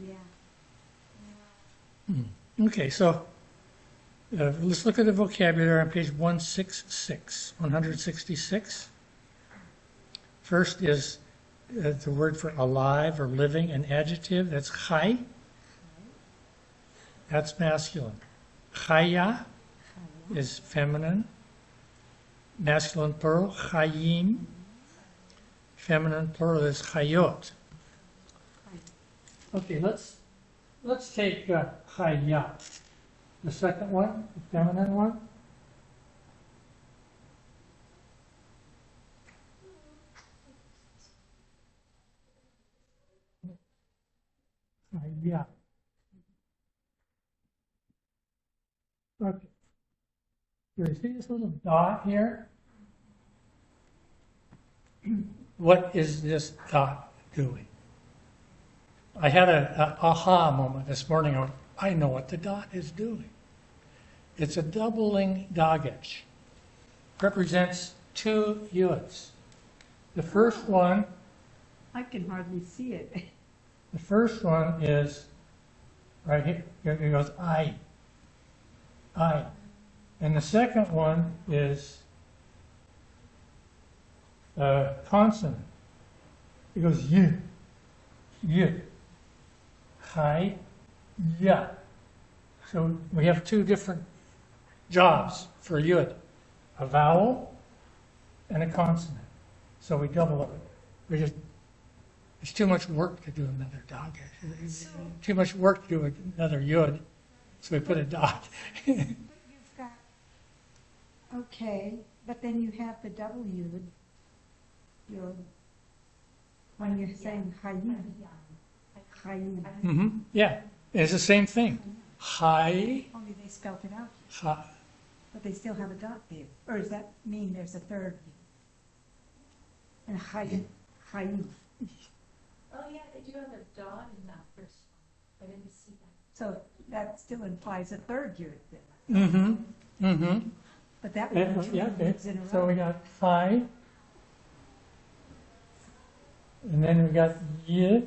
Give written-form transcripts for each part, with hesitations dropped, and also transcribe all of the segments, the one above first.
Yeah. Okay, so let's look at the vocabulary on page 166, 166. First is the word for alive or living, an adjective. That's chai. That's masculine. Chaya is feminine. Masculine plural, chayim. Feminine plural is chayot. Okay, let's take chaya. The second one, the feminine one. Chaya. Okay. Do you see this little dot here? What is this dot doing? I had an aha moment this morning. I know what the dot is doing. It's a doubling dagesh. Represents two yuds. The first one. I can hardly see it. The first one is right here. It goes I. And the second one is consonant. It goes y. Chai, ya. So we have two different jobs for yud, a vowel and a consonant. So we double it. It's too much work to do another dagesh. It's too much work to do another yud, so we put a dot. But you've got, okay, but then you have the double yud, when you're saying chayim. Mm-hmm. Yeah, it's the same thing. Chai. Only they spelled it out. Chai. But they still have a dot there. Or does that mean there's a third? And chayim. Oh yeah, they do have a dot in that first one. I didn't see that. So that still implies a third yud then. Mm-hmm. Mm-hmm. But that would be two yeah, okay. yuds in a row. So we got chai. And then we got y.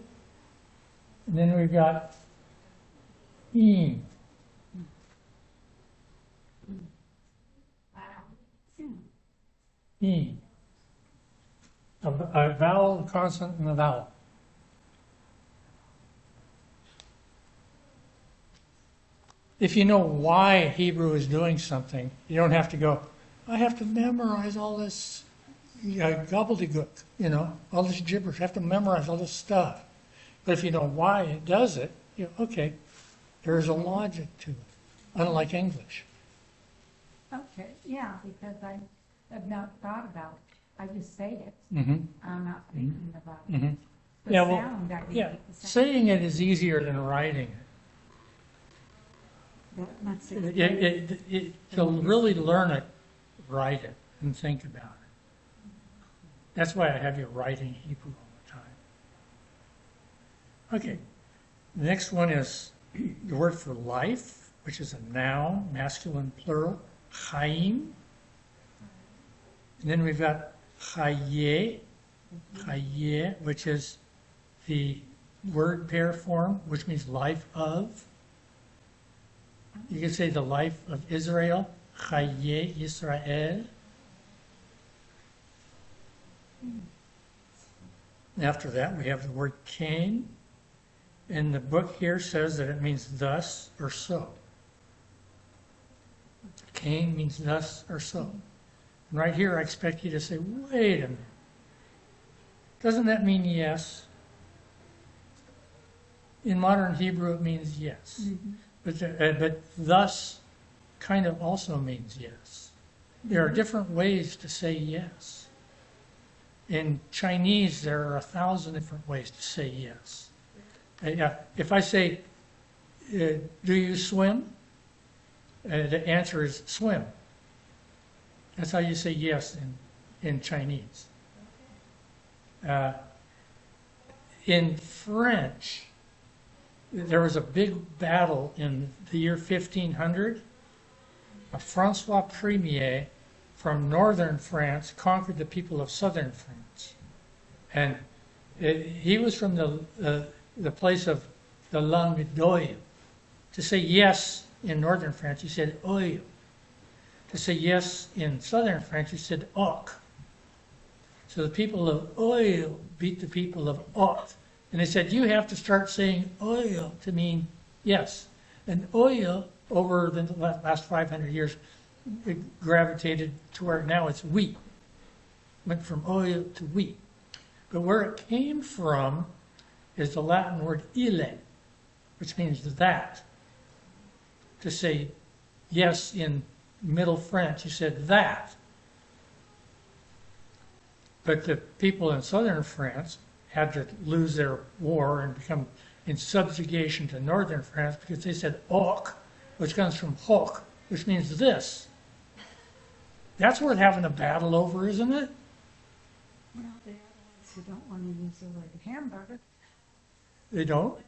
And then we've got E. E. A vowel, a consonant, and a vowel. If you know why Hebrew is doing something, you don't have to go, I have to memorize all this gobbledygook, all this gibberish. I have to memorize all this stuff. But if you know why it does it, okay, there's a logic to it, unlike English. Okay, yeah, because I have not thought about it. I just say it. Mm-hmm. I'm not thinking about it. Mm-hmm. The Yeah, sound, I mean, yeah, the sound. saying it is easier than writing That's it. To really learn it, write it and think about it. That's why I have you writing Hebrew all the time. Okay, the next one is the word for life, which is a noun, masculine plural, chaim. And then we've got chaye, which is the word pair form, which means life of. You can say the life of Israel, chaye Yisrael. After that, we have the word Cain. And the book here says that it means thus or so. Cain means thus or so. And right here, I expect you to say, wait a minute. Doesn't that mean yes? In modern Hebrew, it means yes. Mm-hmm. But thus kind of also means yes. There are different ways to say yes. In Chinese, there are 1,000 different ways to say yes. If I say, do you swim? The answer is swim. That's how you say yes in Chinese. In French, there was a big battle in the year 1500. Francois Premier from northern France conquered the people of southern France. And he was from the place of the langue d'oil. To say yes in northern France, you said oil. To say yes in southern France, you said oc. So the people of oil beat the people of oc. And they said, you have to start saying oil to mean yes. And oil, over the last 500 years, it gravitated to where now it's wheat. Went from oil to wheat. But where it came from is the Latin word ille, which means that. To say yes in Middle French, you said that. But the people in southern France had to lose their war and become in subjugation to northern France because they said hoc, which comes from hoc, which means this. That's worth having a battle over, isn't it? Well, they're the ones who don't want to use the word hamburger. They don't?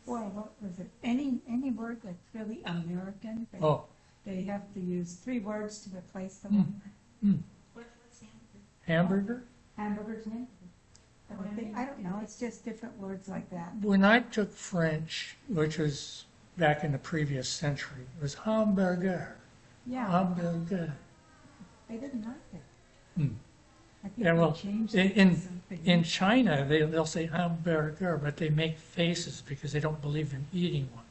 Well, what was it? Any word that's really American, Oh. they have to use 3 words to replace the one. What's hamburger? Hamburger? Hamburger's hamburger. I don't know, it's just different words like that. When I took French, which was back in the previous century, it was hamburger. Yeah, Hamburger. they didn't like it. Hmm. I think Yeah, well, they changed it to something. in China, they'll say hamburger, but they make faces because they don't believe in eating one.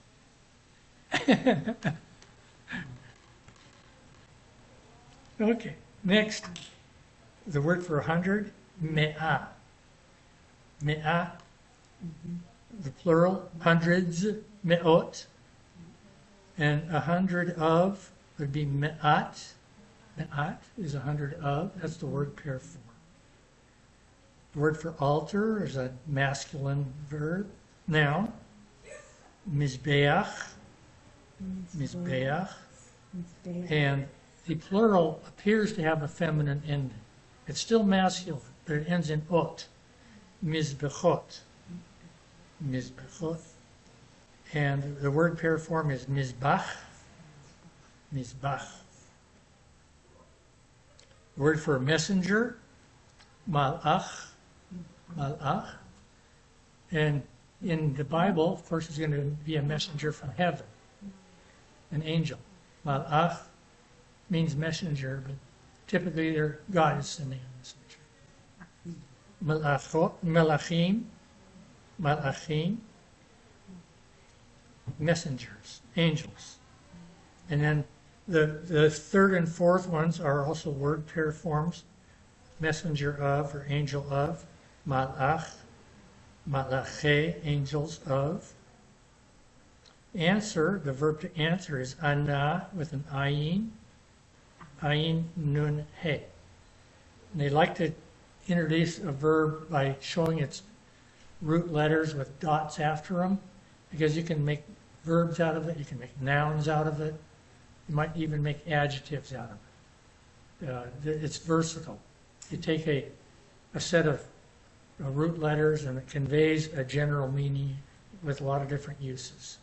Okay, next, the word for 100, me'ah. Me'ah, the plural, hundreds, me'ot, and 100 of would be me'at. Me'at is 100 of, that's the word pair form. The word for altar is a masculine verb, noun, mizbeach, mizbeach, and the plural appears to have a feminine ending. It's still masculine, but it ends in ot, mizbechot, mizbechot. And the word pair form is mizbach, mizbach. The word for messenger, malach, malach. And in the Bible, of course, it's going to be a messenger from heaven, an angel. Malach means messenger, but typically God is sending a messenger. Malachim, malachim, messengers, angels. And then the third and fourth ones are also word pair forms, messenger of or angel of, malach, malache, angels of. Answer, the verb to answer is ana with an ayin, ayin nun he. And they like to introduce a verb by showing its root letters with dots after them, because you can make verbs out of it, you can make nouns out of it, you might even make adjectives out of it. It's versatile. You take a set of root letters and it conveys a general meaning with a lot of different uses.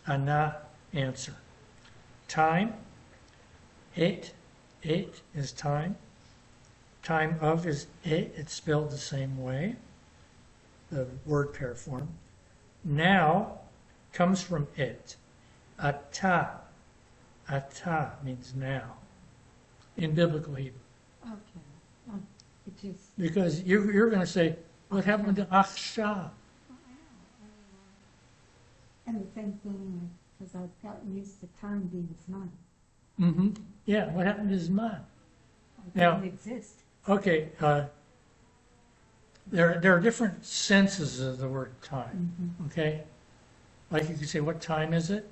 Ana, answer. Time, eight is time. Time of is eight, it's spelled the same way, the word pair form. Now comes from it. Ata, ata means now in biblical Hebrew. Okay. Oh, it just, Because you're going to say, what happened to achshav? and the same thing, because I've gotten used to time being mine. Mm-hmm. Yeah, what happened to Zman? It Now- doesn't exist. Okay, there are different senses of the word time, okay? Like you could say, what time is it?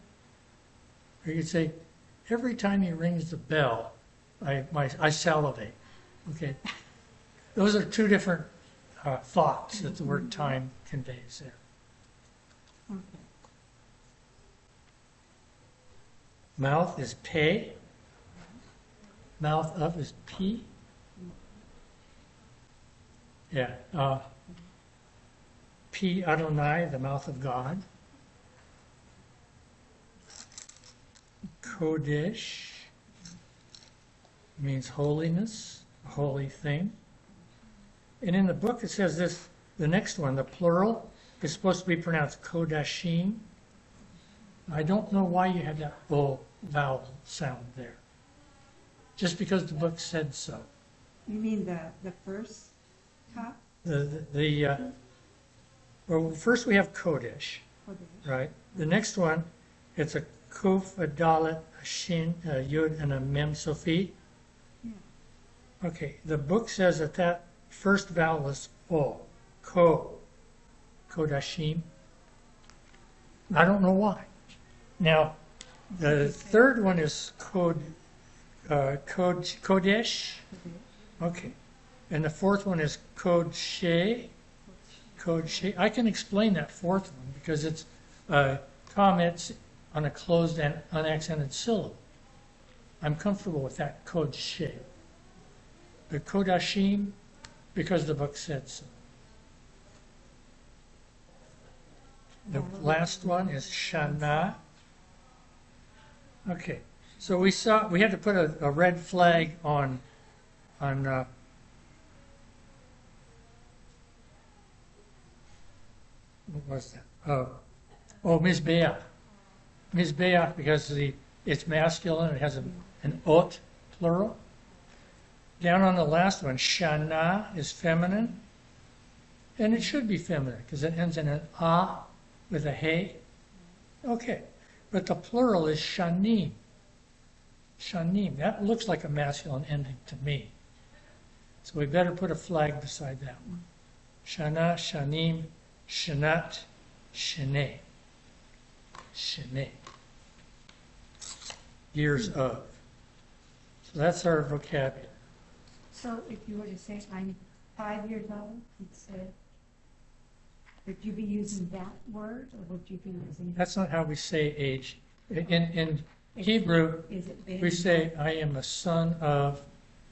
Or you could say, every time he rings the bell, I salivate, okay? Those are two different thoughts that the word time conveys there. Okay. Mouth is pe. Mouth of is p. Yeah. P Adonai, the mouth of God. Kodesh means holiness, a holy thing. And in the book it says this, the next one, the plural, is supposed to be pronounced Kodashim, I don't know why you had that O vowel sound there. Just because the book said so. You mean the first top? Well, first we have Kodesh, right? The next one, it's a Kuf, a Dalet, a Shin, a Yud, and a Mem Sophie. Yeah. Okay, the book says that that first vowel is O, Ko, Kodashim. I don't know why. Now, the third one is Kodesh. Okay. And the fourth one is Kodshe. Kodshe. I can explain that fourth one because it's comments on a closed and unaccented syllable. I'm comfortable with that Kodshe. The Kodashim, because the book said so. The last one is Shana. Okay, so we had to put a red flag on what was that? Oh, Mizbeach. Mizbeach, because it's masculine, it has an ot, plural. Down on the last one, Shana is feminine, and it should be feminine because it ends in an a with a hey. Okay, but the plural is Shanim. Shanim, that looks like a masculine ending to me. So we better put a flag beside that one. Shana, Shanim, Shanat, Shane. Shane. Years of. So that's our vocabulary. So if you were to say, I'm 5 years old, you'd say, would you be using that word, or would you be using? That's not how we say age. In Hebrew, Is it we say, I am a son of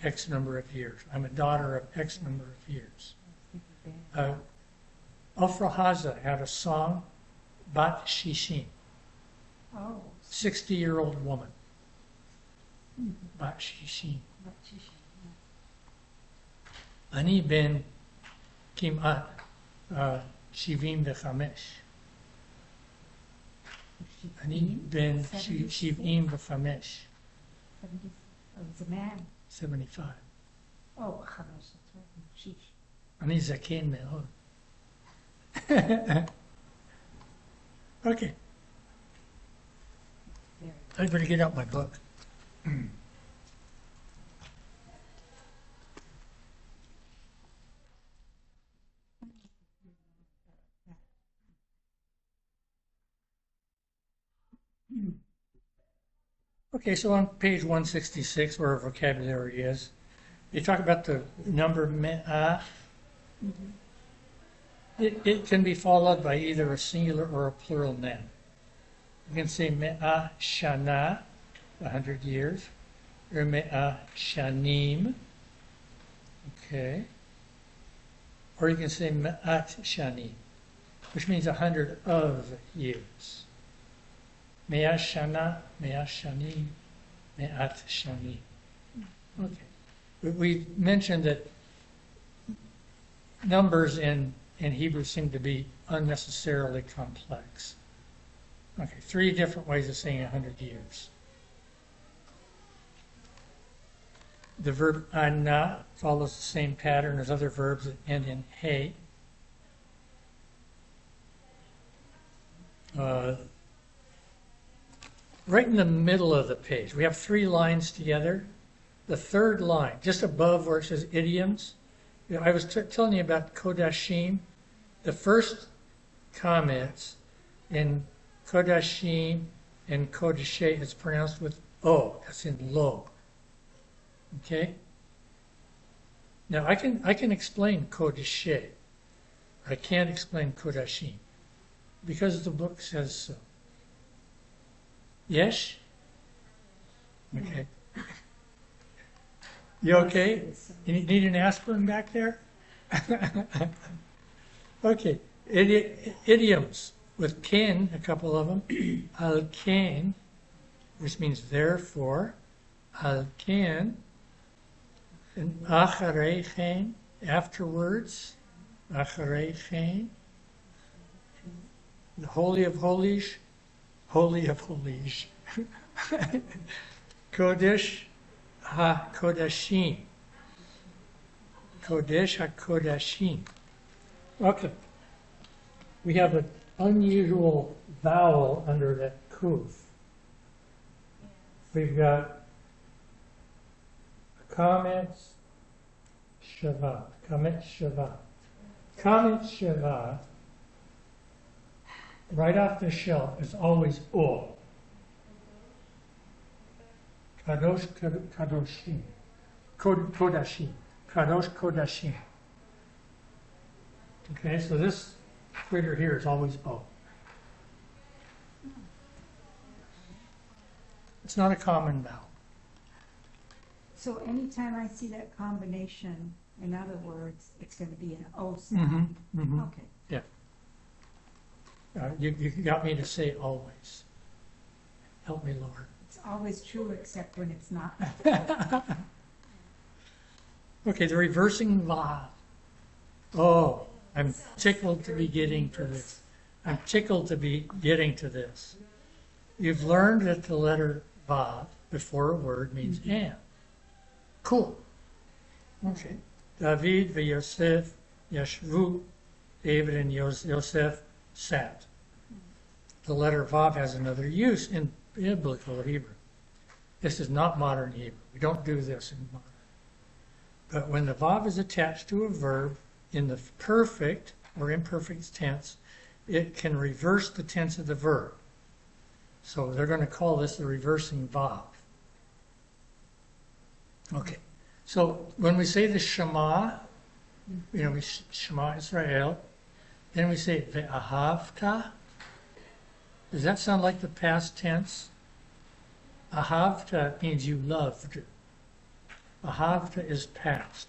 X number of years. I'm a daughter of X number of years. Ofra Haza had a song, Bat Shishim, Oh. 60-year-old woman. Bat Shishim. Ani ben Kimat Shivim v'chamesh. Ani ben Shivim v'chamesh. It's a man. 75. Oh, Chamesh, that's right. Sheesh. Ani zaken me'od. Okay, I better get out my book. Okay, so on page 166, where our vocabulary is, they talk about the number me'ah. It can be followed by either a singular or a plural noun. You can say me'ah shana, 100 years, or me'ah shanim, okay, or you can say me'at shanim, which means 100 of years. Me'ah shana, me'ah shanim, me'at shanim. Okay. We mentioned that numbers in Hebrew seem to be unnecessarily complex. Okay, 3 different ways of saying 100 years. The verb ana follows the same pattern as other verbs that end in hey. Right in the middle of the page, we have 3 lines together. The third line, just above where it says idioms, I was telling you about Kodashim. The first comments in Kodashim and Kodeshe is pronounced with O. That's in lo. Okay? Now I can explain Kodeshe. I can't explain Kodashim because the book says so. Yes? Okay. You okay? You need an aspirin back there? Okay. Idioms with ken, a couple of them. Al ken, which means therefore. Al ken. And acharei chen, afterwards. Acharei chen. The Holy of Holies. Holy of Holies. Kodesh HaKodashim. Kodesh HaKodashim. Okay. We have an unusual vowel under that kuf. We've got comments shava. Comment shava. Comment shava, right off the shelf, is always o. Kadosh Kadoshim. Kodashim. Kadosh Kodashim. Okay, so this critter here is always o. It's not a common vowel. So anytime I see that combination, in other words, it's going to be an O sound. Okay. Yeah. You got me to say always. Help me, Lord. It's always true except when it's not. Okay, the reversing vav. Oh, I'm tickled to be getting to this. I'm tickled to be getting to this. You've learned that the letter vav before a word means and. Cool. Okay. David v'Yosef yashvu. David and Yosef sat. The letter vav has another use in biblical Hebrew. This is not modern Hebrew. We don't do this in modern. But when the vav is attached to a verb in the perfect or imperfect tense, it can reverse the tense of the verb. So they're going to call this the reversing vav. Okay. So when we say the Shema, we Shema Israel, then we say ve'ahavta. Does that sound like the past tense? Ahavta means you loved. Ahavta is past.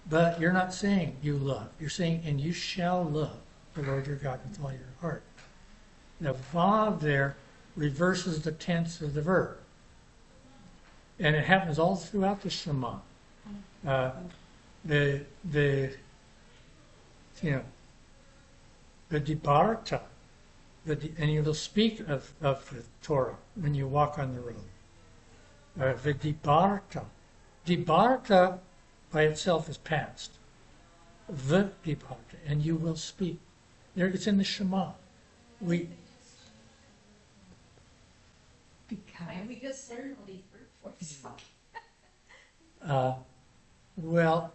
But you're not saying you love. You're saying, and you shall love the Lord your God with all your heart. The vav there reverses the tense of the verb. And it happens all throughout the Shema. The dibarta, and you will speak of the Torah when you walk on the road. The dibarta. Dibarta by itself is past. The dibarta, and you will speak. There, it's in the Shema. We just certainly well,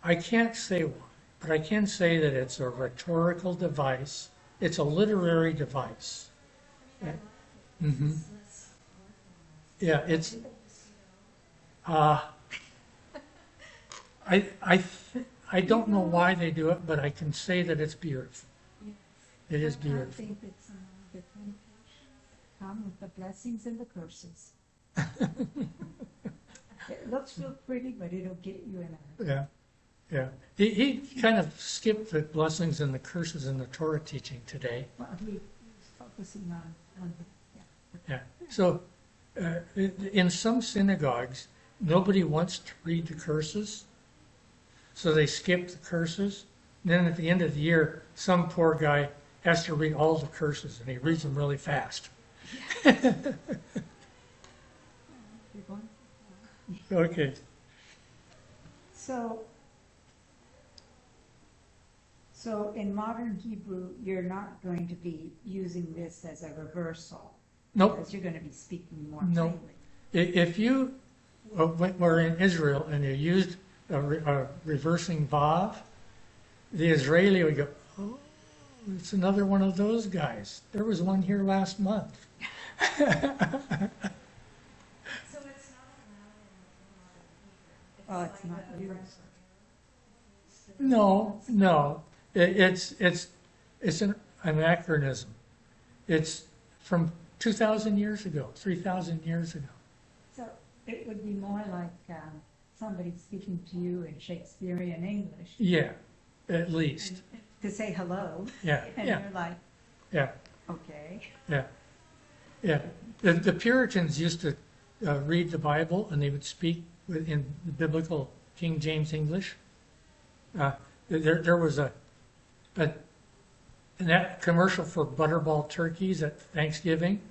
I can't say why, but I can say that it's a rhetorical device. It's a literary device. Yeah, it's. I don't know why they do it, but I can say that it's beautiful. It is beautiful. I think it's different. Come with the blessings and the curses. It looks real pretty, but it'll get you in a... Yeah. He kind of skipped the blessings and the curses in the Torah teaching today. Well, he's focusing on Yeah. So in some synagogues, nobody wants to read the curses, so they skip the curses. And then at the end of the year, some poor guy has to read all the curses, and he reads them really fast. Okay. So in modern Hebrew, you're not going to be using this as a reversal. Nope. Because you're going to be speaking more Nope. plainly. If you were in Israel and you used a reversing vav, the Israeli would go, oh, it's another one of those guys. There was one here last month. Oh, it's not used. No. It's an anachronism. It's from 2,000 years ago, 3,000 years ago. So it would be more like somebody speaking to you in Shakespearean English. Yeah, at least. And to say hello. Yeah, And yeah. you're like, Yeah, okay. yeah. The Puritans used to read the Bible, and they would speak in the biblical King James English. There was a And that commercial for Butterball turkeys at Thanksgiving,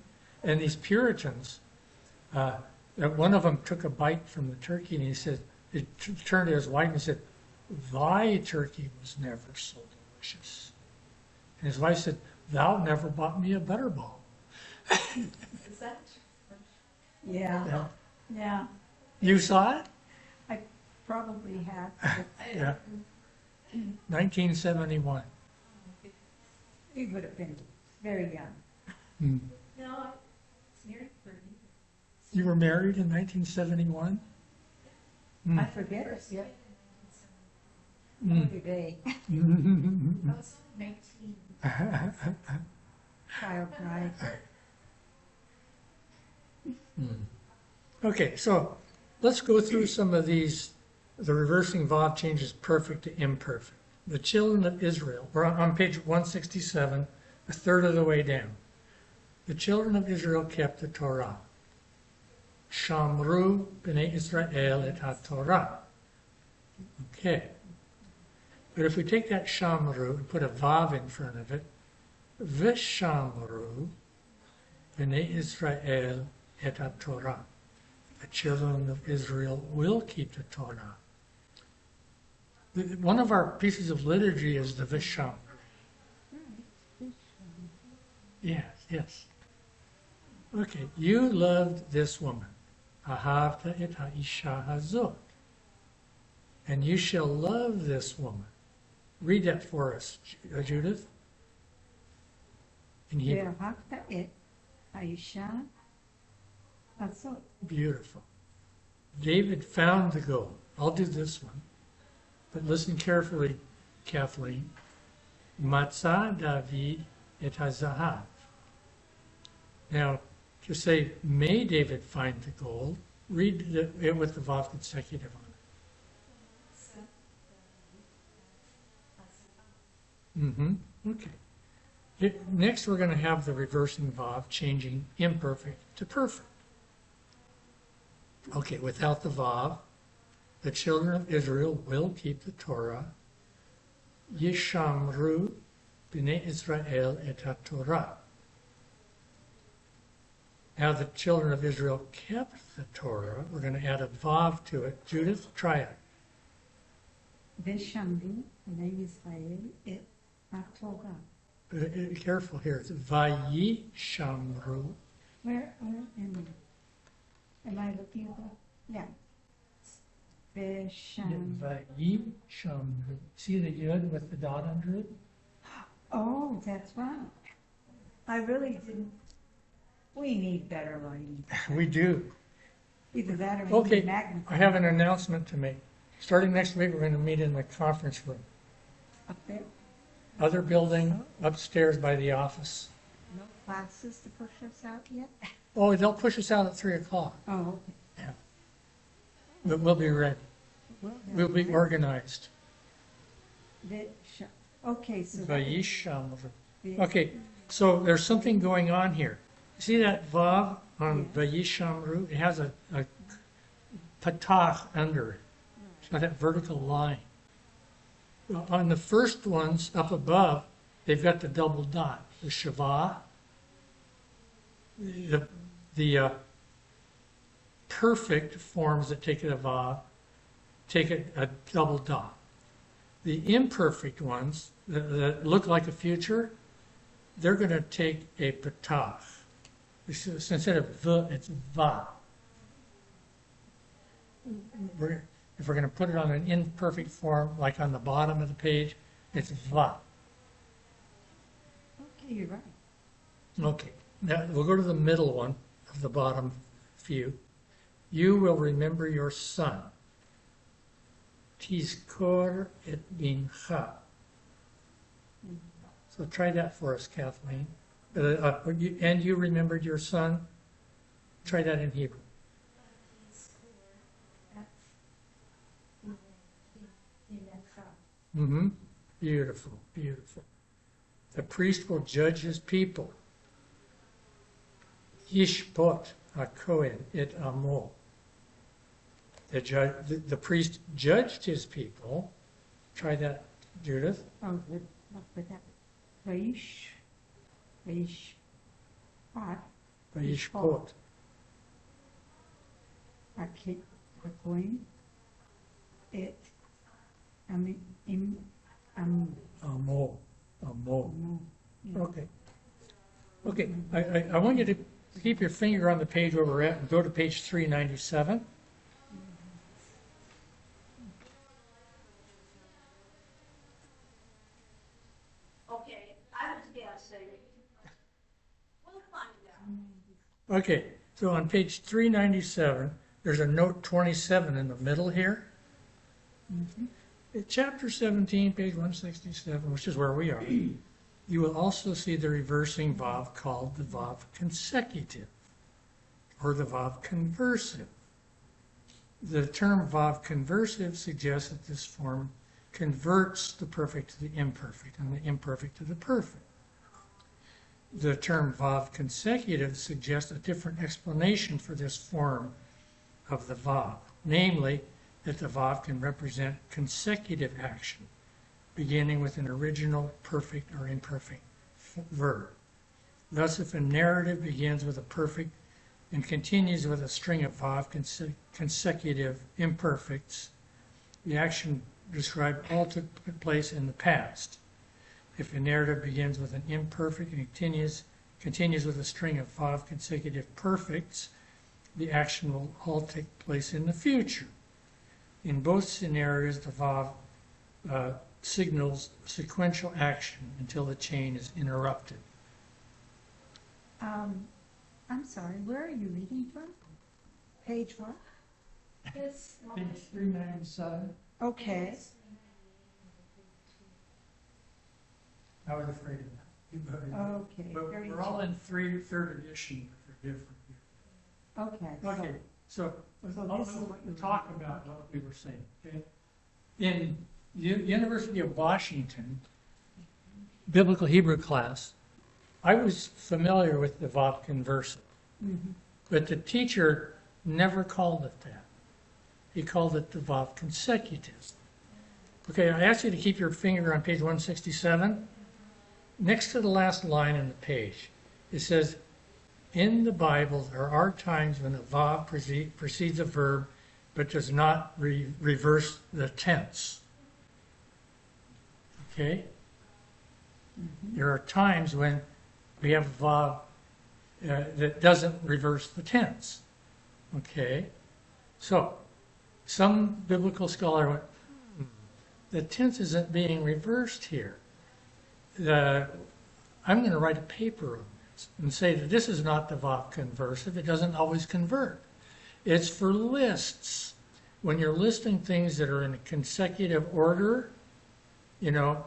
and these Puritans, one of them took a bite from the turkey and he said, he turned to his wife and said, "Thy turkey was never so delicious." And his wife said, "Thou never bought me a Butterball." Is that? Yeah, Yeah. yeah, You saw it? I probably have. Yeah. 1971. He would have been very young. Hmm. No, I was married for a year. You were married in 1971? Hmm. I forget it, yeah. Hmm. Every day, I was 19. child bride. Okay, so let's go through some of these. The reversing Vav changes perfect to imperfect. The children of Israel, we're on page 167, a third of the way down. The children of Israel kept the Torah. Shamru b'nei Israel et ha-Torah. Okay. But if we take that Shamru and put a Vav in front of it, Vishamru b'nei Israel et ha-Torah. The children of Israel will keep the Torah. One of our pieces of liturgy is the Visham. Yes, yes. Okay, you loved this woman. Ahavta et ha'isha hazot. And you shall love this woman. Read that for us, Judith. In Hebrew. ואהבת את האישה הזאת. Beautiful. David found the gold. I'll do this one. But listen carefully, Kathleen. Matzah David et hazahav. Now, to say, may David find the gold, read it with the Vav consecutive on it. Okay. Next, we're going to have the reversing Vav, changing imperfect to perfect. Okay, without the Vav, the children of Israel will keep the Torah. Yishamru b'nei Israel et ha-Torah. Now the children of Israel kept the Torah. We're going to add a Vav to it. Judith, try it. ושמרו בני ישראל את התורה. Careful here. It's Vayishamru. Where am I? Am I looking at that? Yeah. Vesham. Vayishamru. See the yud with the dot under it? Oh, that's right. I really didn't. We need better writing. We do. Either that or we Okay, need magnifying. I have an announcement to make. Starting next week, we're going to meet in the conference room. Up there. Other building upstairs by the office. No classes to push us out yet? Oh, they'll push us out at 3 o'clock. Oh, Yeah. But we'll be ready. okay. We'll be organized. Okay, so. Vayishamru. Okay, so there's something going on here. See that Vav on Vayishamru? It has a patach under it. It's got that vertical line. On the first ones up above, they've got the double dot, the Shavah. The perfect forms that take a Vav take a double dot. The imperfect ones that look like a future, they're going to take a patach. Instead of v, it's va. If we're going to put it on an imperfect form, like on the bottom of the page, it's va. Okay, you're right. Okay, now we'll go to the middle one of the bottom few. You will remember your son. Tizkor et bincha. So try that for us, Kathleen. And you remembered your son. Try that in Hebrew. Beautiful, beautiful. The priest will judge his people. Yishpot hakohen et amo. The priest judged his people. Try that, Judith. Oh, good. Look for that. Reish, Pat, Vayishpot. Hakoim, it, Amo. no, yeah. Okay. Okay, I want you to keep your finger on the page where we're at and go to page 397. Okay, I was guessing. We'll find out. Okay, so on page 397, there's a note 27 in the middle here. In chapter 17, page 167, which is where we are, you will also see the reversing vav called the vav consecutive or the vav conversive. The term vav conversive suggests that this form converts the perfect to the imperfect and the imperfect to the perfect. The term vav consecutive suggests a different explanation for this form of the vav, namely that the vav can represent consecutive action, beginning with an original perfect or imperfect verb. Thus, if a narrative begins with a perfect and continues with a string of vav consecutive imperfects, the action described all took place in the past. If a narrative begins with an imperfect and continues with a string of vav consecutive perfects, the action will all take place in the future. In both scenarios, the vav signals sequential action until the chain is interrupted. I'm sorry, where are you reading from? Page what? This Page 397. Okay, I was afraid of that. okay. But very we're all in third edition, but they're different here. Okay. Okay, so So I'll this is what you're talk about what we were saying. Okay? In University of Washington, biblical Hebrew class, I was familiar with the vav conversive, but the teacher never called it that. He called it the vav consecutive. Okay, I asked you to keep your finger on page 167. Next to the last line in the page, it says, in the Bible, there are times when a vav precedes a verb but does not reverse the tense. Okay? There are times when we have a vav that doesn't reverse the tense. Okay? So, some biblical scholar went, the tense isn't being reversed here. I'm going to write a paper on this and say that this is not the vav conversive. It doesn't always convert. It's for lists. When you're listing things that are in a consecutive order, you know,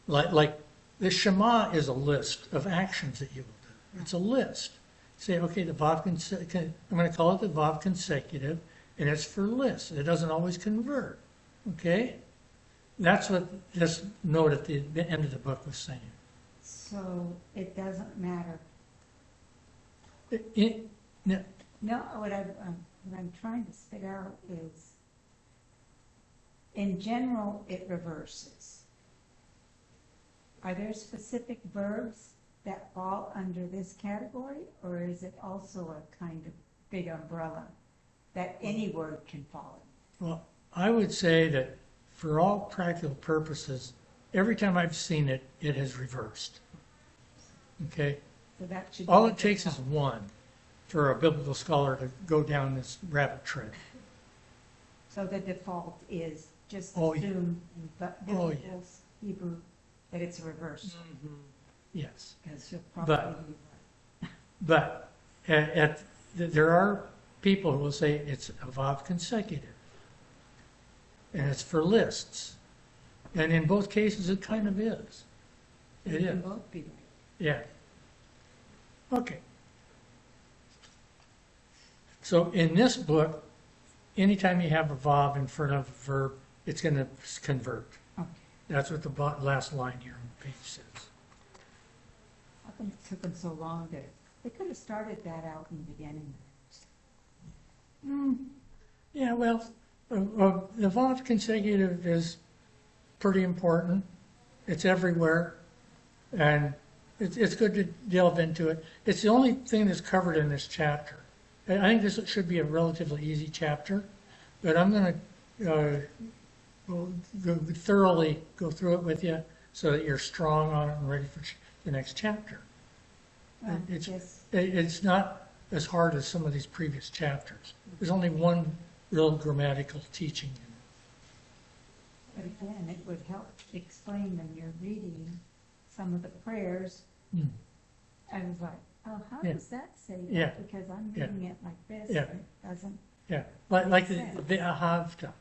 like the Shema is a list of actions that you will do. It's a list. Say, okay, the vav I'm going to call it the vav consecutive, and it's for lists. It doesn't always convert. Okay? That's what this note at the end of the book was saying. So it doesn't matter. No, No, what I'm trying to figure out is, in general, it reverses. Are there specific verbs that fall under this category, or is it also a kind of big umbrella that any word can fall in? well, I would say that for all practical purposes, every time I've seen it, it has reversed. Okay? So that should All be it takes is one for a biblical scholar to go down this rabbit trail. So the default is just Oh, yeah. assume in Oh, yeah. biblical Hebrew that it's reversed. Yes. Because you'll probably But- be right. But there are people who will say it's a vav consecutive. And it's for lists. And in both cases, it kind of is. It You can is. both be right. Yeah. Okay. So in this book, anytime you have a vav in front of a verb, it's going to convert. Okay. That's what the last line here on the page says. How come it took them so long to, they could have started that out in the beginning. Yeah, well, the vav consecutive is pretty important. It's everywhere. And it's good to delve into it. It's the only thing that's covered in this chapter. And I think this should be a relatively easy chapter, but I'm going to thoroughly go through it with you so that you're strong on it and ready for the next chapter. Well, It's yes. not as hard as some of these previous chapters. There's only one real grammatical teaching in But again, it would help explain when you're reading some of the prayers. it. I was like, oh, how Yeah. does that say that? Yeah. Because I'm Yeah. reading it like this, Yeah. and it doesn't. Yeah, like the ahavta.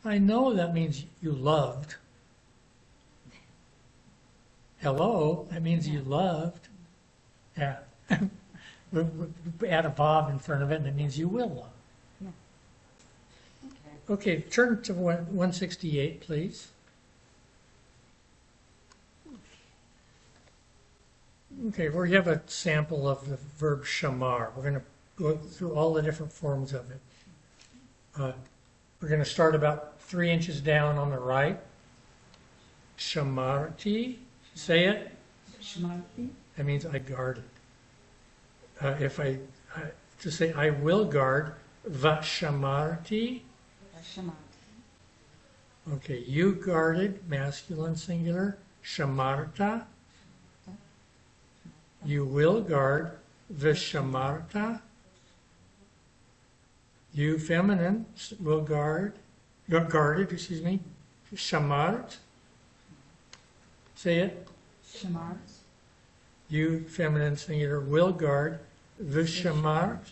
I know that means you loved. Hello, that means you loved. Yeah. Add a vav in front of it, and it means you will love. Okay. Okay, turn to 168, please. Okay, we have a sample of the verb shamar. We're going to go through all the different forms of it. We're going to start about 3 inches down on the right. Shamarti. Say it. Shmarti, That means I guarded. To say I will guard, vashamarti. Shmarti, Okay, you guarded, masculine singular, shamarta. You will guard, vishamarta. You feminine will guarded, shamart. Say it. Shmart, You feminine singular will guard, vishamart.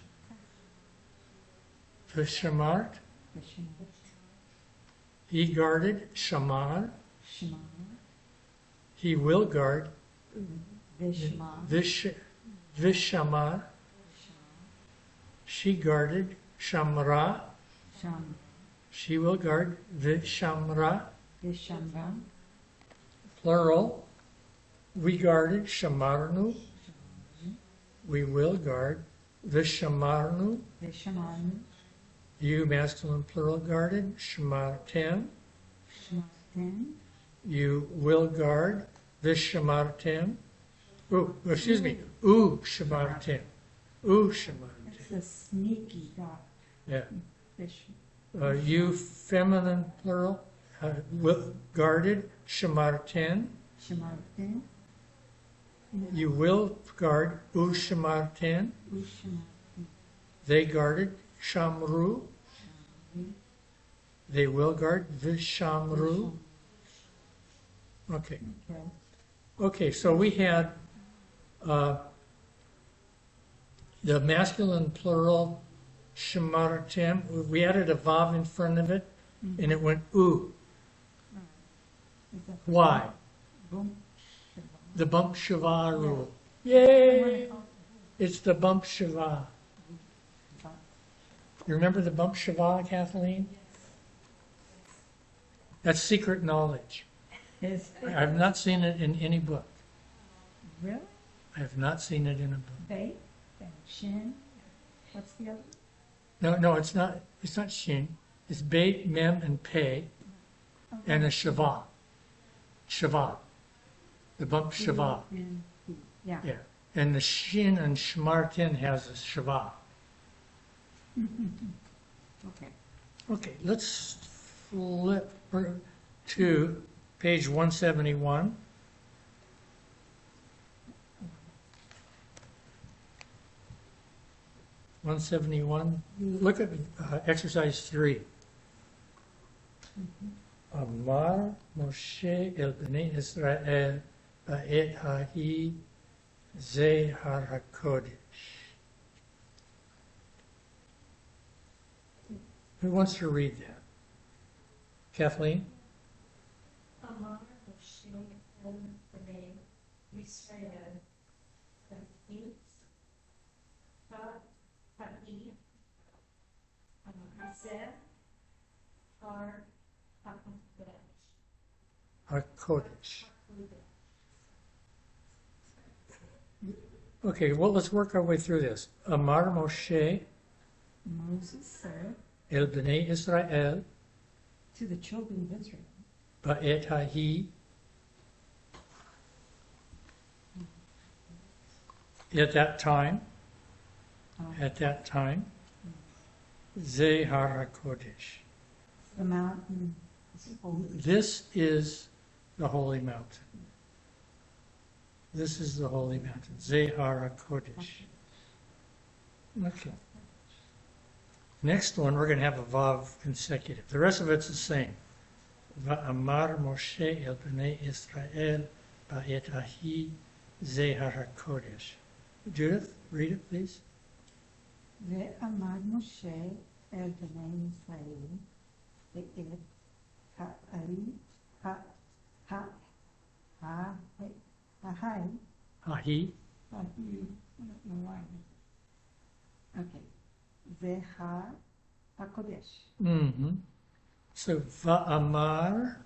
Vishamart. Vishmart, He guarded, shamar. Shmar, He will guard, Vishma, vishamar. She guarded, shamra. Sham, She will guard, vishamra. Vishamra, Plural. We guarded, shamarnu. We will guard, vishamarnu. Vishaman, You masculine plural guarded, shamartem. Shmarten, You will guard, vishamartem. Ooh, excuse me, shamartem. Shamartem. it's a sneaky dog, Yeah. Vish, You feminine plural, guarded, shamarten. Shmarten, You will guard, shamarten. Ushmarten, They guarded, shamru. They will guard, vishamru. Okay. Okay, Okay, so we had the masculine plural, shamartem. We added a vav in front of it, and it went oo. is that Why? boom? The bump shava rule. I Yay! wanna call It's the bump shava. it You remember the bump shava, Kathleen? That's secret knowledge. Is I have not seen it in any book. really? I have not seen it in a book. Bait and shin, what's the other? No, it's not. It's not shin. It's beit, mem, and pei, and a shava. Shava. The bump shava. And P. Yeah. Yeah. And the shin and shmartin has a shava. Okay. Okay, let's flip to page 171. Look at exercise 3. Amar Moshe el Bnei Israel ba'et hahi ze har hakodesh. Who wants to read that? Kathleen? Amar Moshe el Bnei Yisrael, Ba'et ha'i Zeh har Hakodesh. Okay, well, let's work our way through this. Amar Moshe Moses said el Bnei Israel to the children of Israel, ba'et hahi At that time, Oh, Ze Har HaKodesh. the mountain is holy. This is the holy mountain. This is the holy mountain. Ze Har HaKodesh. Okay. Next one, we're going to have a Vav consecutive. The rest of it's the same. Va'amar Moshe el Bnei Israel ba'et ahi Ze Har HaKodesh. Judith, read it, please. ואמר משה אל בני ישראל ואת ההי, Ahi. I don't know why. Okay. זה הקודש. Mm-hmm. So Va'amar,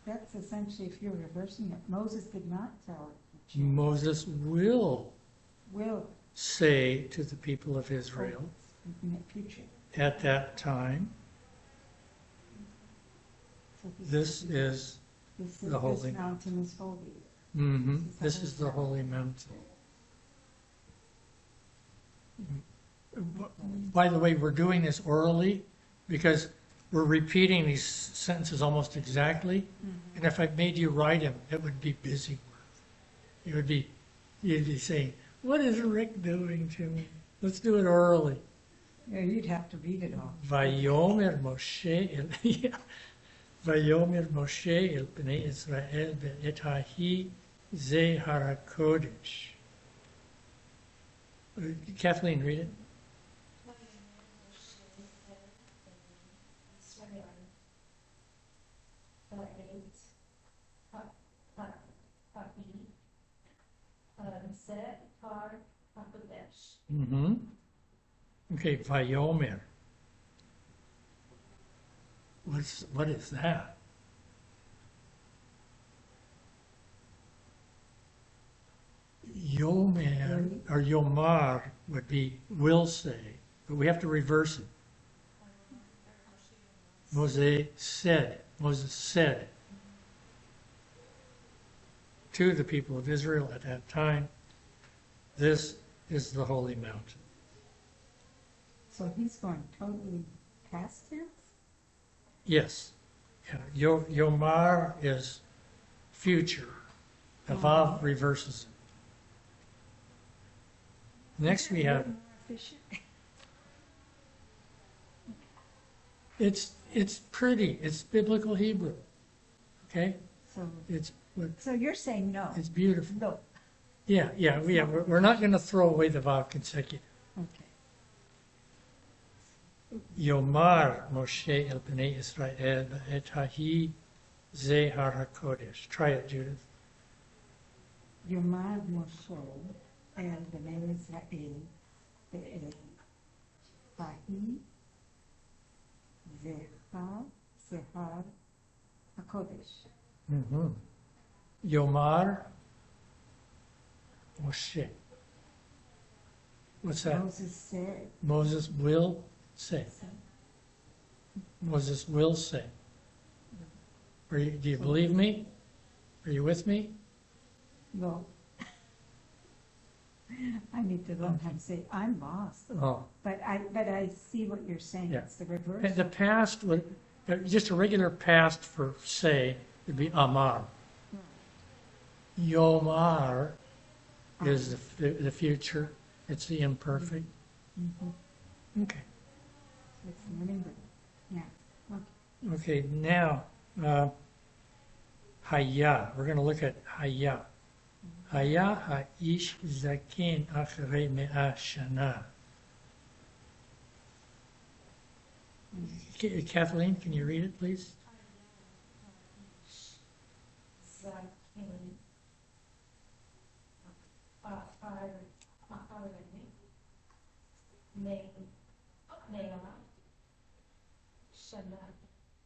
That's essentially, if you're reversing it, Moses did not tell it. Moses will Will say to the people of Israel in the future. at that time, So this is the holy this mountain is holy. this is the holy mountain. By the way, we're doing this orally because we're repeating these sentences almost exactly. And if I made you write them, it would be busy work. It would be, you'd be saying, "What is Rick doing to me?" Let's do it orally. Yeah, you'd have to read it all. Vayomer Moshe el Vayomer Moshe el Bnei Israel be'et hahi ze har HaKodesh. Kathleen, read it. Mm-hmm. Okay, Vayomer. What is that? Yomer or Yomar would be will say, but we have to reverse it. Moses said to the people of Israel at that time, this is the holy mountain. So he's going totally past tense? Yes. Yeah. Yomar is future. The Vav reverses it. Next we have, More efficient. it's pretty. It's biblical Hebrew. Okay? So It's you're saying no? it's beautiful. No. Yeah. We're not going to throw away the Vav consecutive. Okay. Yomar Moshe el Bnei Israel et hahi ze har HaKodesh. Try it, Judith. יאמר משה אל בני ישראל ואל ההיא זהר הקודש. Mm-hmm. Yomar Moshe. What's that? Moses said, Moses will say. Moses will say. Do you believe me? Are you with me? no. I need to learn how to say, I'm lost. Oh. But I see what you're saying. Yeah. It's the reverse. The past would, just a regular past for say would be Amar. Yomar is the future. It's the imperfect. Okay. It's learning the, yeah. Okay, now, Haya. We're going to look at Haya. Haya ha'ish zaken achrei me'ah shana. Kathleen, can you read it, please?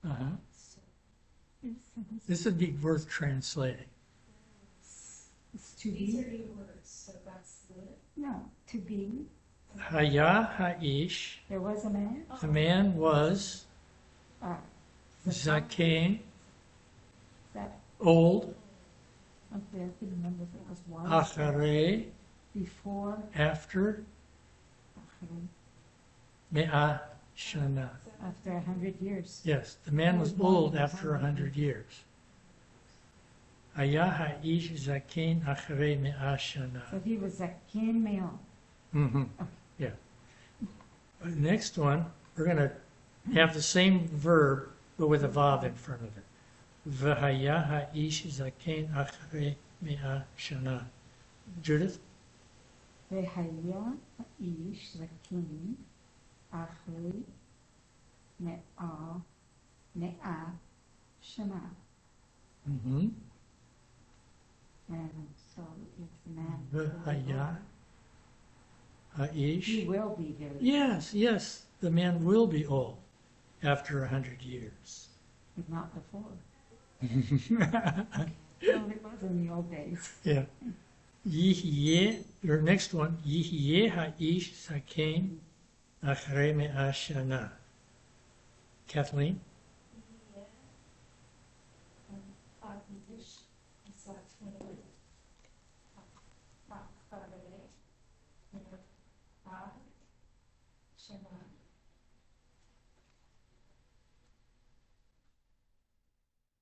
Uh-huh. This would be worth translating. It's to These be. are new words, so that's the. No, to be. Haya ha'ish, There was a man. the man was Zaken. zaken, That, old, up there, I couldn't remember if it was one. acharei, Before, after Me'ah Shana. after 100 years. Yes, the man was old after 100 years. Haya ha'ish zaken achrei me'ah shana. So he was a kin male. Mm-hmm. Yeah. Next one, we're going to have the same verb, but with a vav in front of it. V'haya ha'ish zaken achrei me'ah shana. Judith? והיה האיש זקן אחרי 100 שנה. Mm-hmm. And so it's a man. V'haya ha'ish. He will be very. Yes, yes, the man will be old after 100 years. But not before. Well, it was in the old days. Yeah. Yihyeh, your next one, Yihyeh ha'ish zaken achrei me'ah shana. Kathleen?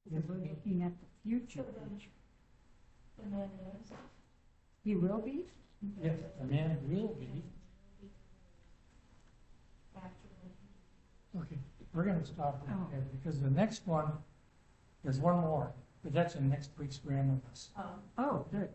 So we're looking at the future. He will be? Yes, the man will be. Okay, we're going to stop right there because the next one, there's one more, but that's in next week's grammar lesson. Oh, good.